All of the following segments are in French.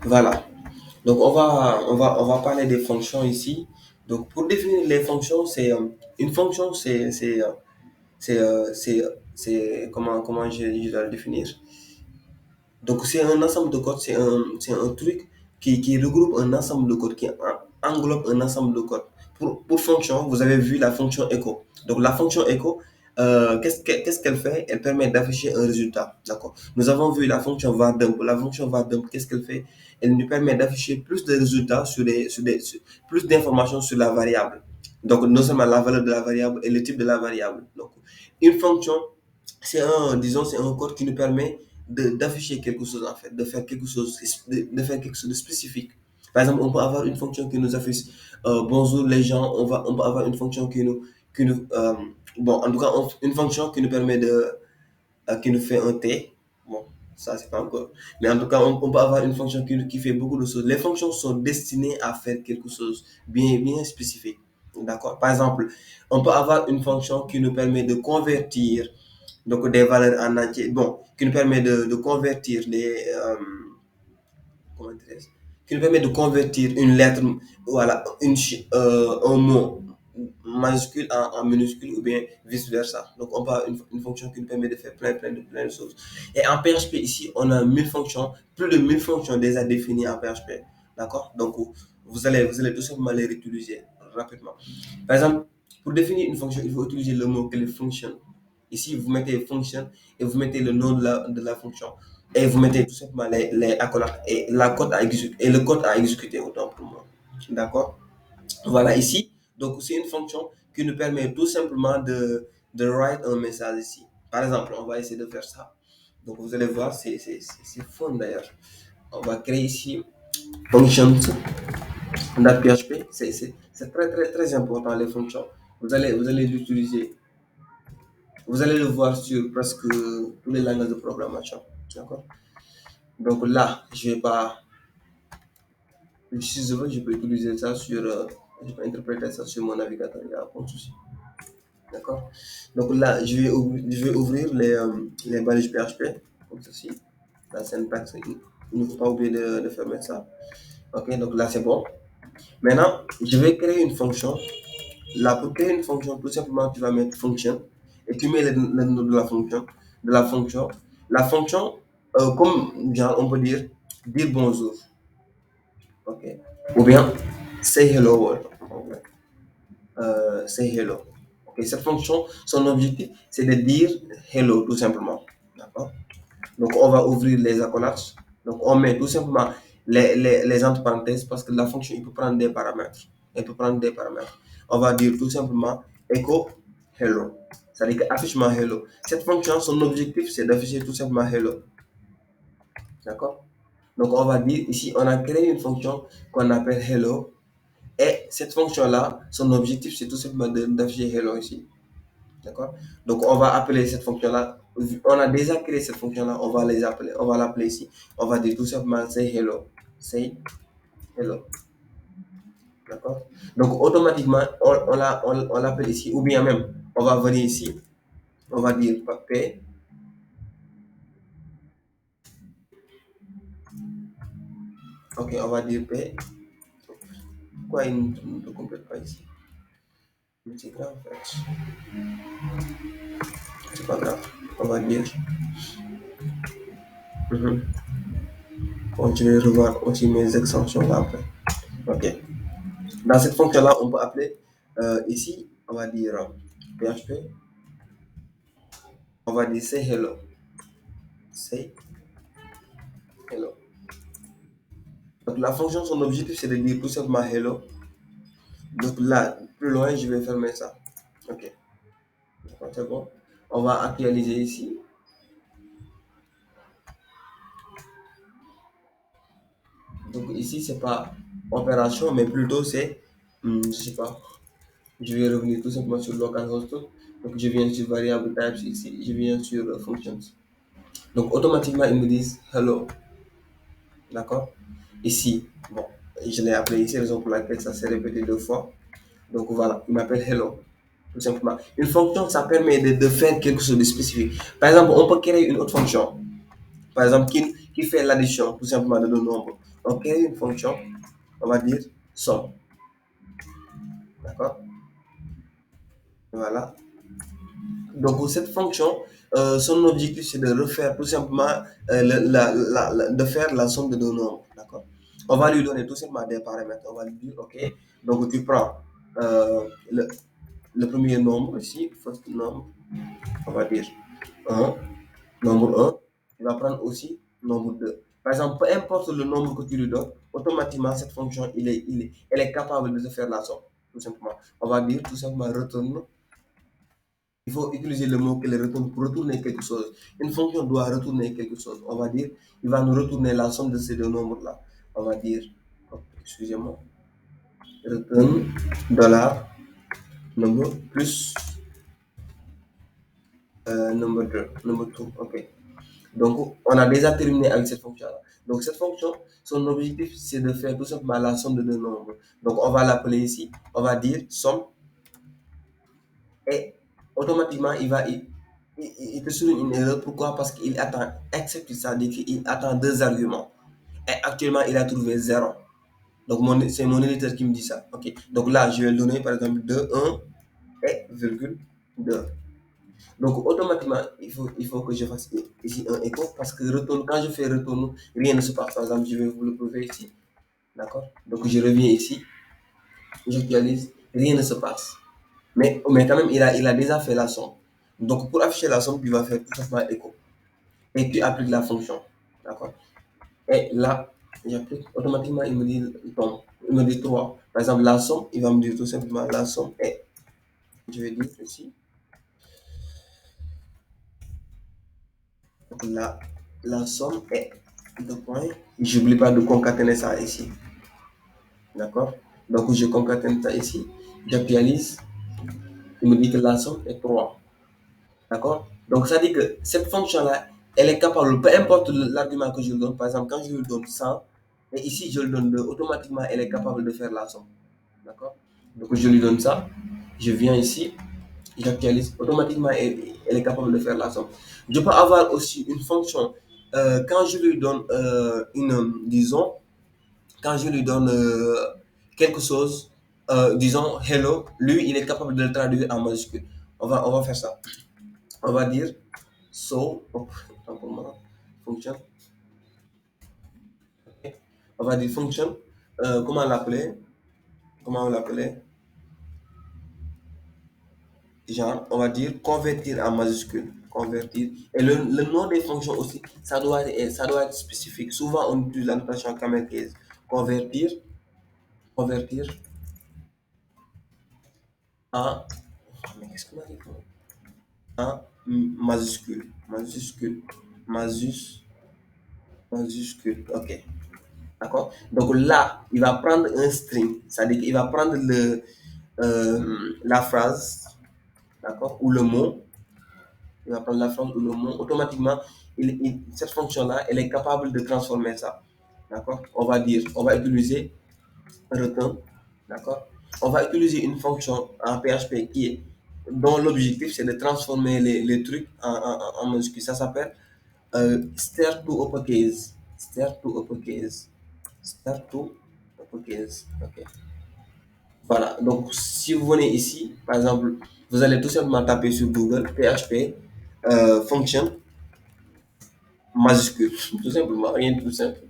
Voilà. Donc, on va parler des fonctions ici. Donc, pour définir les fonctions, une fonction, comment je dois le définir? Donc, c'est un ensemble de codes, c'est un truc qui regroupe un ensemble de codes, qui englobe un ensemble de codes. Pour fonction, vous avez vu la fonction echo. Donc, la fonction echo, qu'est-ce qu'elle fait? Elle permet d'afficher un résultat. D'accord? Nous avons vu la fonction var_dump. La fonction var_dump, qu'est-ce qu'elle fait? Elle nous permet d'afficher plus de résultats plus d'informations sur la variable. Donc, non seulement la valeur de la variable et le type de la variable. Donc, une fonction, disons, c'est un code qui nous permet d'afficher quelque chose en fait, de faire quelque chose de spécifique. Par exemple, on peut avoir une fonction qui nous affiche bonjour les gens, on peut avoir une fonction bon, en tout cas, une fonction qui nous permet qui nous fait un T. Bon, ça c'est pas encore. Mais en tout cas, on peut avoir une fonction qui fait beaucoup de choses. Les fonctions sont destinées à faire quelque chose bien spécifique. D'accord? Par exemple, on peut avoir une fonction qui nous permet de convertir donc des valeurs en entier, bon, qui nous permet de convertir comment dirais-je, qui nous permet de convertir une lettre, voilà, un mot majuscule en minuscule ou bien vice versa. Donc on a une fonction qui nous permet de faire plein de choses. Et en PHP ici, on a 1000 fonctions, plus de 1000 fonctions déjà définies en PHP. D'accord? Donc vous allez tout simplement les réutiliser rapidement. Par exemple, pour définir une fonction, il faut utiliser le mot-clé function. Ici, vous mettez function et vous mettez le nom de la fonction. Et vous mettez tout simplement les accolades et la code à exécuter, et le code à exécuter autant pour moi. D'accord? Voilà, ici. Donc, c'est une fonction qui nous permet tout simplement de write un message ici. Par exemple, on va essayer de faire ça. Donc, vous allez voir, c'est fun d'ailleurs. On va créer ici functions.php. C'est très important les fonctions. Vous allez l'utiliser. Vous allez le voir sur presque tous les langages de programmation. D'accord? Donc là, je vais pas, si je veux, je peux utiliser ça je peux interpréter ça sur mon navigateur, il n'y a pas de souci. D'accord? Donc là, je vais ouvrir les balises PHP, comme ceci. La syntaxe, il ne faut pas oublier de fermer ça. Ok, donc là, c'est bon. Maintenant, je vais créer une fonction. Là, pour créer une fonction, tout simplement, tu vas mettre function et tu mets le nom de la fonction. De la fonction. La fonction, comme genre, on peut dire bonjour. Ok. Ou bien say hello world. Ok. Say hello. Ok. Cette fonction, son objectif, c'est de dire hello tout simplement. D'accord. Donc on va ouvrir les accolades. Donc on met tout simplement les entre parenthèses parce que la fonction, il peut prendre des paramètres. Elle peut prendre des paramètres. On va dire tout simplement echo hello. C'est-à-dire que affichement hello. Cette fonction, son objectif, c'est d'afficher tout simplement hello. D'accord. Donc on va dire ici, on a créé une fonction qu'on appelle hello. Et cette fonction-là, son objectif, c'est tout simplement d'afficher hello ici. D'accord? Donc, on va appeler cette fonction-là. On a déjà créé cette fonction-là. On va l'appeler ici. On va dire tout simplement say hello. Say hello. D'accord? Donc, automatiquement, on l'appelle ici. Ou bien même, on va venir ici. On va dire P. Ok, on va dire P. Pourquoi il ne complète pas ici? C'est grave, en fait. C'est pas grave. On va dire. Mhm. Bon, je vais revoir aussi mes extensions là après. Ok. Dans cette fonction-là, on peut appeler ici, on va dire PHP, on va dire say hello. Say hello. Donc la fonction, son objectif, c'est de dire tout simplement hello. Donc là, plus loin, je vais fermer ça. Ok. C'est bon. On va actualiser ici. Donc ici, c'est pas opération, mais plutôt c'est, je sais pas, je vais revenir tout simplement sur localhost. Donc je viens sur variable types ici, je viens sur functions. Donc automatiquement, ils me disent hello. D'accord? Ici, bon, je l'ai appelé ici, raison pour laquelle ça s'est répété deux fois. Donc voilà, il m'appelle hello, tout simplement. Une fonction, ça permet de faire quelque chose de spécifique. Par exemple, on peut créer une autre fonction. par exemple, qui fait l'addition tout simplement de deux nombres. On crée une fonction, on va dire somme. D'accord? Voilà. Donc, cette fonction, son objectif, c'est de refaire tout simplement, de faire la somme de deux nombres. D'accord? On va lui donner tout simplement des paramètres. On va lui dire, OK, donc tu prends le premier nombre ici, first nombre, on va dire un, nombre un. Tu vas prendre aussi nombre 2. Par exemple, peu importe le nombre que tu lui donnes, automatiquement, cette fonction, elle est capable de te faire la somme, tout simplement. On va dire tout simplement retourne. Il faut utiliser le mot que le retourne pour retourner quelque chose. Une fonction doit retourner quelque chose. On va dire, il va nous retourner la somme de ces deux nombres-là. On va dire, excusez-moi, return dollar number plus number 2, number 2. OK. Donc, on a déjà terminé avec cette fonction-là. Donc, cette fonction, son objectif, c'est de faire tout simplement la somme de deux nombres. Donc, on va l'appeler ici. On va dire somme et automatiquement, il te souligne une erreur. Pourquoi? Parce qu'il attend, excepte ça, dit qu'il attend deux arguments. Et actuellement, il a trouvé zéro. Donc, c'est mon éditeur qui me dit ça. OK. Donc là, je vais le donner, par exemple, 2, 1 et virgule 2. Donc, automatiquement, il faut que je fasse ici un écho parce que retourne, quand je fais retourne, rien ne se passe. Par exemple, je vais vous le prouver ici. D'accord? Donc, je reviens ici, j'actualise, rien ne se passe. Mais quand même, il a déjà fait la somme. Donc, pour afficher la somme, tu vas faire tout simplement écho. Et tu appliques la fonction. D'accord? Et là, j'applique, automatiquement, il me dit, il me dit 3. Par exemple, la somme, il va me dire tout simplement la somme est, je vais dire ici, la, la somme est, deux points. J'oublie pas de concaténer ça ici. D'accord? Donc, je concatène ça ici. J'actualise. Il me dit que la somme est 3. D'accord? Donc, ça dit que cette fonction-là, elle est capable, peu importe l'argument que je lui donne, par exemple, quand je lui donne 100, et ici je lui donne 2, automatiquement, elle est capable de faire la somme. D'accord? Donc, je lui donne ça. Je viens ici. J'actualise. Automatiquement, elle est capable de faire la somme. Je peux avoir aussi une fonction. Quand je lui donne disons, quand je lui donne quelque chose, disons hello, lui, il est capable de le traduire en majuscule. On va faire ça. On va dire so, function. On va dire function. Comment l'appeler? Comment on l'appelait? Genre, on va dire convertir en majuscule. Convertir. Et le nom des fonctions aussi, ça doit être spécifique. Souvent, on utilise la notation camel case. Convertir, convertir en, mais qu'est-ce qu'on a dit? En majuscule. Majuscule. Majuscule. OK. D'accord? Donc là, il va prendre un string. C'est-à-dire qu'il va prendre la phrase, d'accord? Ou le mot. Il va prendre la phrase ou le mot. Automatiquement, cette fonction-là, elle est capable de transformer ça. D'accord? On va utiliser return. D'accord? On va utiliser une fonction en PHP dont l'objectif, c'est de transformer les trucs en majuscule. Ça s'appelle start to uppercase. Start to uppercase. Start to uppercase. OK. Voilà. Donc, si vous venez ici, par exemple, vous allez tout simplement taper sur Google PHP function majuscule. Tout simplement, rien de tout simple.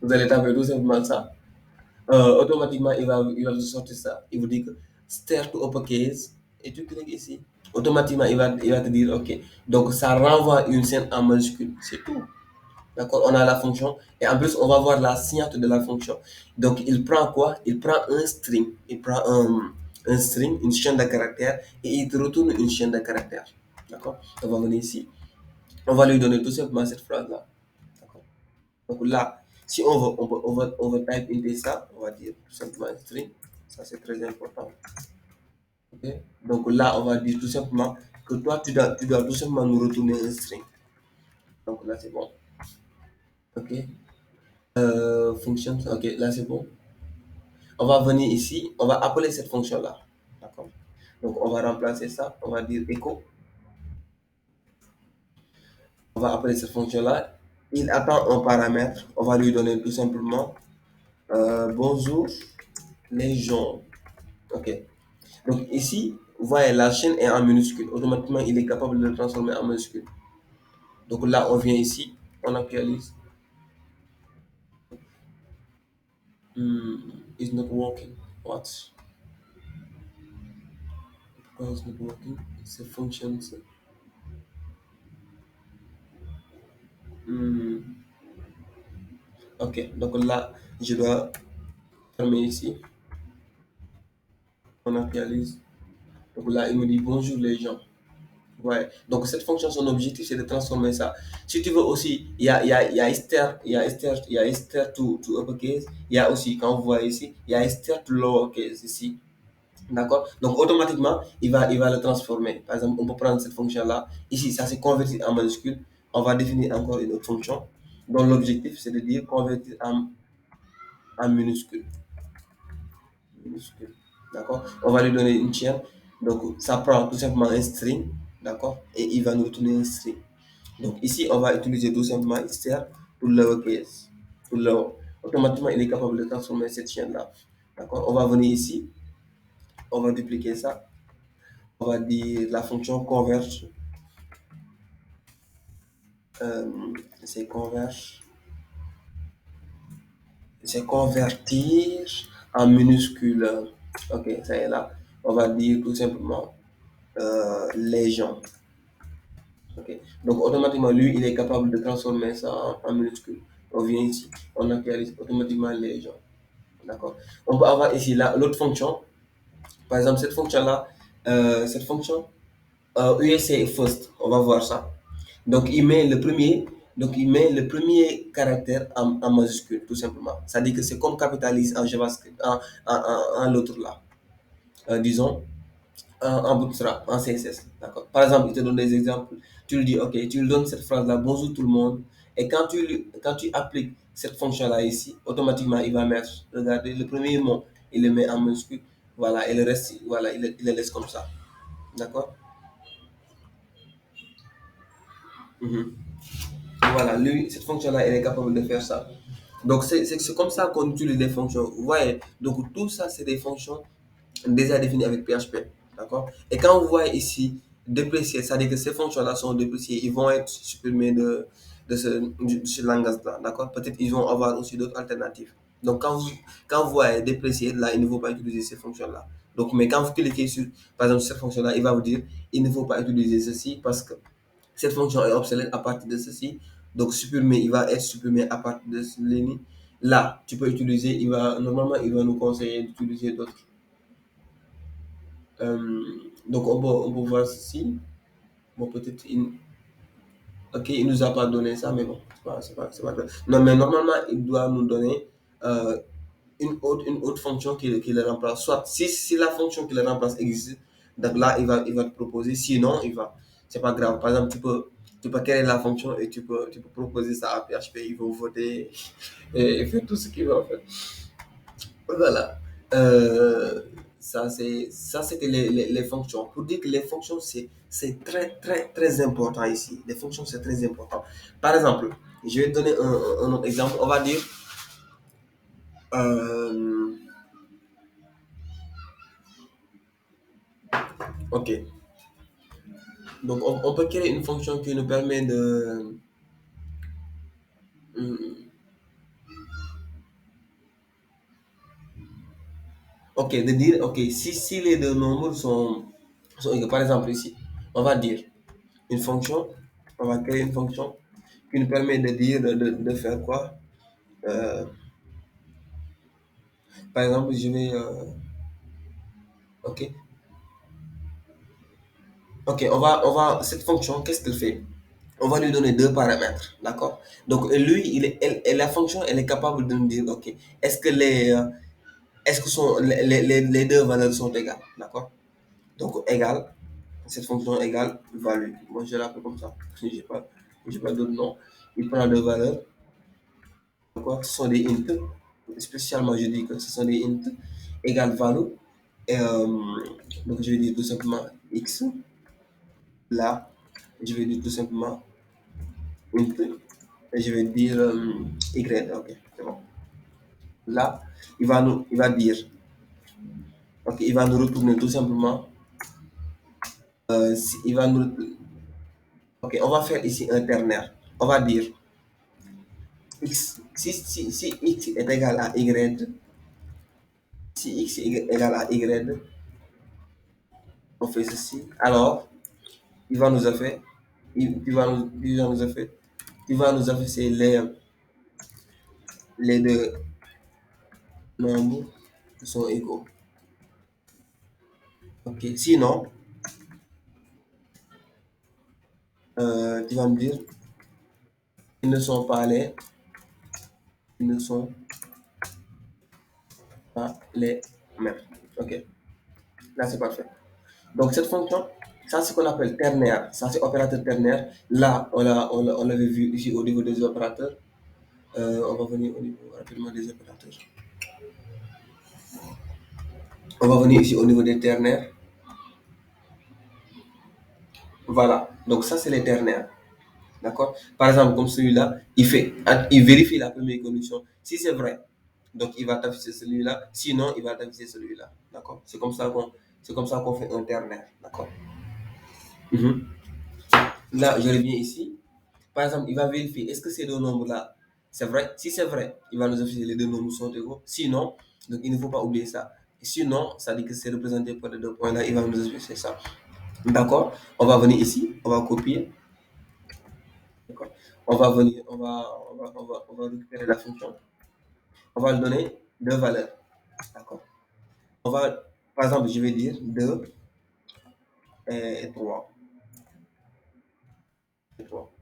Vous allez taper tout simplement ça. Automatiquement, il va vous sortir ça. Il vous dit que start to uppercase et tu cliques ici. Automatiquement, il va te dire OK. Donc, ça renvoie une scène en majuscule. C'est tout. D'accord? On a la fonction. Et en plus, on va voir la signature de la fonction. Donc, il prend quoi? Il prend un string. Il prend un string, une chaîne de caractères, et il te retourne une chaîne de caractères. D'accord? On va venir ici. On va lui donner tout simplement cette phrase-là. D'accord? Donc là, si on veut type in ça, on va dire tout simplement string. Ça, c'est très important. OK? Donc là, on va dire tout simplement que toi, tu dois tout simplement nous retourner un string. Donc là, c'est bon. OK? Function, OK, là, c'est bon. On va venir ici, on va appeler cette fonction-là. D'accord? Donc, on va remplacer ça. On va dire echo. On va appeler cette fonction-là. Il attend un paramètre. On va lui donner tout simplement bonjour les gens. OK. Donc ici, vous voyez, la chaîne est en minuscule. Automatiquement, il est capable de le transformer en minuscule. Donc là, on vient ici, on actualise. It's not working. What? Pourquoi it's not working? C'est functions. Hmm, ok, donc là, je dois fermer ici. On actualise. Donc là, il me dit bonjour les gens. Ouais. Donc cette fonction, son objectif, c'est de transformer ça. Si tu veux aussi, il y a Esther, il y a Esther to uppercase. Il y a aussi, quand vous voyez ici, il y a Esther to lowercase ici. D'accord? Donc automatiquement, il va le transformer. Par exemple, on peut prendre cette fonction-là. Ici, ça s'est converti en majuscule. On va définir encore une autre fonction dont l'objectif, c'est de dire convertir en minuscule. Minuscule. D'accord? On va lui donner une chaîne. Donc ça prend tout simplement un string. D'accord? Et il va nous retourner un string. Donc ici, on va utiliser tout simplement str pour lowercase. Pour lower. Automatiquement, il est capable de transformer cette chaîne-là. D'accord? On va venir ici. On va dupliquer ça. On va dire la fonction converge. Euh, c'est converge. C'est convertir en minuscule. Ok, ça y est là. On va dire tout simplement les gens. Ok. Donc automatiquement, lui, il est capable de transformer ça en minuscule. On vient ici, on actualise automatiquement les gens. D'accord. On peut avoir ici l'autre fonction. Par exemple, cette fonction USA first, on va voir ça. Donc il met le premier caractère en majuscule, tout simplement. Ça dit que c'est comme capitalise en JavaScript, en l'autre là. Disons, en Bootstrap, en CSS. D'accord. Par exemple, il te donne des exemples. Tu lui dis, OK, tu lui donnes cette phrase-là, bonjour tout le monde. Et quand tu appliques cette fonction-là ici, automatiquement, il va mettre, regardez, le premier mot, il le met en majuscule. Voilà, et le reste, voilà, il le laisse comme ça. D'accord. Mhm. Voilà, lui, cette fonction-là, elle est capable de faire ça. Donc, c'est comme ça qu'on utilise les fonctions. Vous voyez, donc tout ça, c'est des fonctions déjà définies avec PHP. D'accord? Et quand vous voyez ici, déprécier, c'est-à-dire que ces fonctions-là sont dépréciées, ils vont être supprimés de ce langage-là. D'accord? Peut-être ils vont avoir aussi d'autres alternatives. Donc, quand vous voyez déprécier, là, il ne faut pas utiliser ces fonctions-là. Donc, mais quand vous cliquez sur, par exemple, cette fonction-là, il va vous dire, il ne faut pas utiliser ceci parce que cette fonction est obsolète à partir de ceci. Donc, supprimer, il va être supprimé à partir de ce ligne. Là, tu peux utiliser, normalement, il va nous conseiller d'utiliser d'autres. Euh, donc, on peut voir ceci. Bon, peut-être, ok, il nous a pas donné ça, mais bon, c'est pas grave. Non, mais normalement, il doit nous donner euh, une autre fonction qui le remplace. Soit, si la fonction qui le remplace existe, donc là, il va te proposer. Sinon, c'est pas grave. Par exemple, tu peux créer la fonction et tu peux proposer ça à PHP. Ils vont voter et faire tout ce qu'ils veulent faire. Voilà. Euh, ça, c'était les fonctions. Pour dire que les fonctions, c'est très, très, très important ici. Les fonctions, c'est très important. Par exemple, je vais te donner un autre exemple. On va dire, euh, OK. Donc, on peut créer une fonction qui nous permet hum, OK, de dire, OK, si les deux nombres sont égaux, par exemple ici, on va dire une fonction, on va créer une fonction qui nous permet de dire, de faire quoi? Euh, Par exemple, OK, OK, cette fonction, qu'est-ce qu'elle fait? On va lui donner deux paramètres, d'accord? Donc, lui, et la fonction, elle est capable de nous dire, OK, est-ce que les deux valeurs sont égales, d'accord? Donc, égal, cette fonction égale value. Moi, je l'appelle comme ça. J'ai pas d'autre nom. Il prend deux valeurs, d'accord? Ce sont des ints. Spécialement, je dis que ce sont des ints égale value. Et, donc, je vais dire tout simplement x. Là, je vais dire tout simplement int. Et je vais dire Y. Ok, c'est bon. Là, il va dire, ok, il va nous retourner tout simplement. Il va nous, ok, on va faire ici un ternaire. On va dire X, si X est égal à Y, si X est égal à Y, on fait ceci. Alors, il va nous faire, il va nous faire, il va nous afficher les deux nombres qui sont égaux. Ok, sinon, tu vas me dire, ils ne sont pas ils ne sont pas les mêmes. Ok, là c'est parfait. Donc cette fonction, ça c'est ce qu'on appelle ternaire. Ça c'est opérateur ternaire. Là, on l'avait vu ici au niveau des opérateurs. On va venir au niveau rapidement des opérateurs. On va venir ici au niveau des ternaires. Voilà. Donc ça c'est les ternaires. D'accord. Par exemple, comme celui-là, il vérifie la première condition. Si c'est vrai, donc il va t'afficher celui-là. Sinon, il va t'afficher celui-là. D'accord. C'est comme ça qu'on fait un ternaire. D'accord. Mhm. Là, je reviens ici. Par exemple, il va vérifier est-ce que ces deux nombres-là, c'est vrai. Si c'est vrai, il va nous afficher les deux nombres sont égaux. Sinon, donc il ne faut pas oublier ça. Sinon, ça dit que c'est représenté par les deux points là, il va nous afficher ça. D'accord. On va venir ici, on va copier. D'accord. On va venir, on va récupérer la fonction. On va lui donner deux valeurs. D'accord. On va, par exemple, je vais dire 2 et 3. Et 3.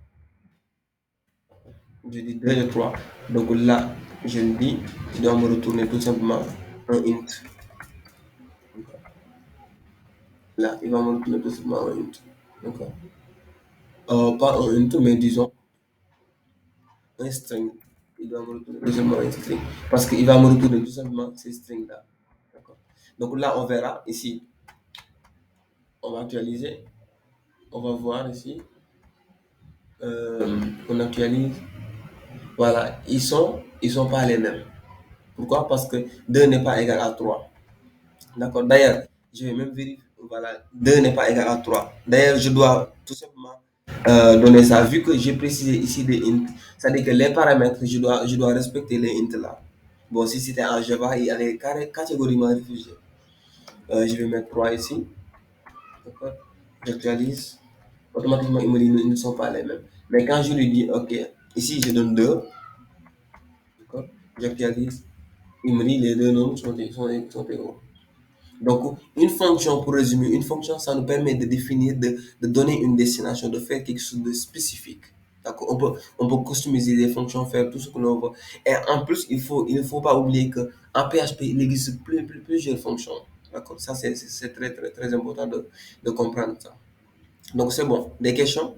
Je dis 2 et 3. Donc là, je me dis, je dois me retourner tout simplement un int. Là, il va me retourner tout simplement un int. D'accord. Pas un int, mais disons un string. Il doit me retourner tout simplement un string. Parce qu'il va me retourner tout simplement ces strings-là. D'accord. Donc là, on verra ici. On va actualiser. On va voir ici. On actualise. Voilà, ils sont pas les mêmes. Pourquoi? Parce que 2 n'est pas égal à 3. D'accord. D'ailleurs, je vais même vérifier. Voilà, 2 n'est pas égal à 3. D'ailleurs, je dois tout simplement donner ça. Vu que j'ai précisé ici des int, c'est-à-dire que les paramètres, je dois respecter les int là. Bon, si c'était en Java, il allait catégoriquement réfugié. Je vais mettre 3 ici. D'accord. J'actualise. Automatiquement, il me dit ils ne sont pas les mêmes. Mais quand je lui dis, OK, ici, je donne 2. D'accord. J'actualise. Il me dit les deux nombres sont égaux. Donc, une fonction, pour résumer, une fonction, ça nous permet de définir, de donner une destination, de faire quelque chose de spécifique. D'accord? On peut customiser les fonctions, faire tout ce que l'on veut. Et en plus, il ne faut pas oublier qu'en PHP, il existe plusieurs fonctions. D'accord? Ça, c'est très, très, très important de comprendre ça. Donc, c'est bon. Des questions?